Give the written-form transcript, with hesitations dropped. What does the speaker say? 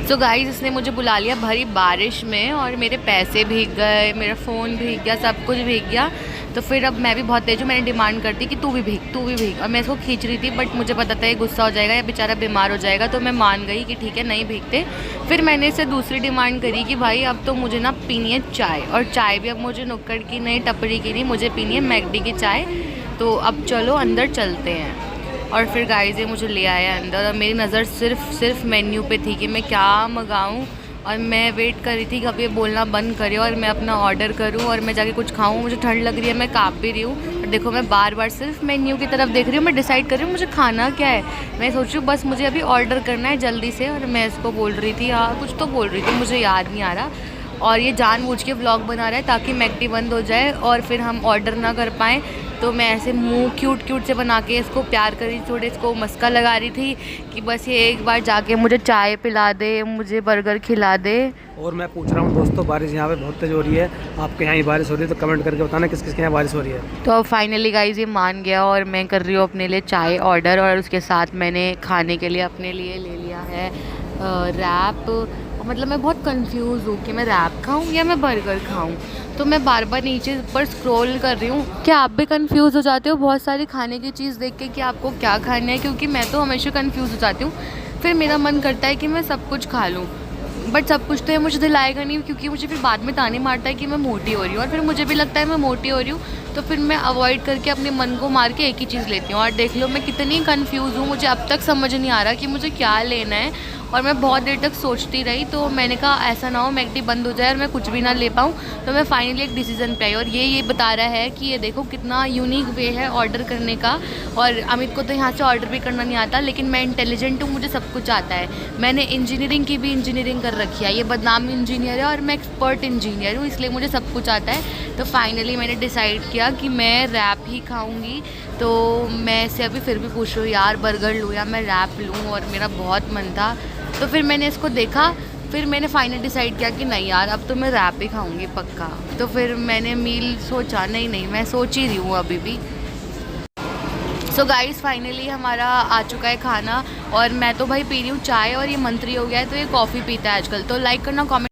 So guys इसने मुझे बुला लिया भरी बारिश में और मेरे पैसे भीग गए, मेरा फ़ोन भीग गया, सब कुछ भीग गया। तो फिर अब मैं भी बहुत तेज़ हूँ, मैंने डिमांड कर दी कि तू भी भीग। और मैं इसको खींच रही थी बट मुझे पता था ये गुस्सा हो जाएगा या बेचारा बीमार हो जाएगा, तो मैं मान गई कि ठीक है नहीं भीगते। फिर मैंने इससे दूसरी डिमांड करी कि भाई अब तो मुझे ना पीनी है चाय, और चाय भी अब मुझे नुक्कड़ की नहीं, टपरी की नहीं, मुझे पीनी है मैकडी की चाय। तो अब चलो अंदर चलते हैं। और फिर गाइस ये मुझे ले आया अंदर और मेरी नज़र सिर्फ मेन्यू पे थी कि मैं क्या मंगाऊं। और मैं वेट कर रही थी कि अब ये बोलना बंद करे और मैं अपना ऑर्डर करूं और मैं जाके कुछ खाऊं। मुझे ठंड लग रही है, मैं काँप भी रही हूँ। और देखो मैं बार बार सिर्फ मेन्यू की तरफ देख रही हूँ, मैं डिसाइड कर रही हूँ मुझे खाना क्या है। मैं सोच रही हूँ बस मुझे अभी ऑर्डर करना है जल्दी से। और मैं इसको बोल रही थी, हाँ कुछ तो बोल रही थी, मुझे याद नहीं आ रहा। और ये जानबूझ के व्लॉग बना रहा है ताकि मैकडी बंद हो जाए और फिर हम ऑर्डर ना कर पाएँ। तो मैं ऐसे मुंह क्यूट से बना के इसको प्यार करी, थोड़े इसको मस्का लगा रही थी कि बस ये एक बार जाके मुझे चाय पिला दे, मुझे बर्गर खिला दे। और मैं पूछ रहा हूँ दोस्तों, बारिश यहाँ पे बहुत तेज हो रही है, आपके यहाँ ही बारिश हो रही है तो कमेंट करके बताना किस किस के यहाँ बारिश हो रही है। तो अब फाइनली गाइस ये मान गया और मैं कर रही हूँ अपने लिए चाय ऑर्डर, और उसके साथ मैंने खाने के लिए अपने लिए ले लिया है रैप। मतलब मैं बहुत कंफ्यूज हूँ कि मैं रैप खाऊँ या मैं बर्गर खाऊँ। तो मैं बार बार नीचे ऊपर स्क्रॉल कर रही हूँ। क्या आप भी कंफ्यूज हो जाते हो बहुत सारी खाने की चीज़ देख के कि आपको क्या खाना है? क्योंकि मैं तो हमेशा कंफ्यूज हो जाती हूँ। फिर मेरा मन करता है कि मैं सब कुछ खा लूँ, बट सब कुछ तो ये मुझे दिलाएगा नहीं, क्योंकि मुझे फिर बाद में ताने मारता है कि मैं मोटी हो रही हूँ। और फिर मुझे भी लगता है मैं मोटी हो रही हूँ, तो फिर मैं अवॉइड करके अपने मन को मार के एक ही चीज़ लेती हूँ। और देख लो मैं कितनी कंफ्यूज हूँ, मुझे अब तक समझ नहीं आ रहा कि मुझे क्या लेना है। और मैं बहुत देर तक सोचती रही, तो मैंने कहा ऐसा ना हो मैकडी बंद हो जाए और मैं कुछ भी ना ले पाऊँ। तो मैं फाइनली एक डिसीज़न पे आई, और ये बता रहा है कि ये देखो कितना यूनिक वे है ऑर्डर करने का। और अमित को तो यहाँ से ऑर्डर भी करना नहीं आता, लेकिन मैं इंटेलिजेंट हूँ, मुझे सब कुछ आता है। मैंने इंजीनियरिंग की भी इंजीनियरिंग कर रखी है, ये बदनाम इंजीनियर है और मैं एक्सपर्ट इंजीनियर हूँ, इसलिए मुझे सब कुछ आता है। तो फाइनली मैंने डिसाइड किया कि मैं रैप ही खाऊँगी। तो मैं इससे अभी फिर भी पूछ रही हूँ यार बर्गर लूँ या मैं रैप लूँ, और मेरा बहुत मन था। तो फिर मैंने इसको देखा, फिर मैंने फाइनल डिसाइड किया कि नहीं यार अब तो मैं रैप ही खाऊंगी पक्का। तो फिर मैंने मील सोचा, नहीं मैं सोच ही रही हूँ अभी भी। सो गाइस फाइनली हमारा आ चुका है खाना, और मैं तो भाई पी रही हूँ चाय और ये मंत्री हो गया है तो ये कॉफ़ी पीता है आजकल। तो लाइक करना, कमेंट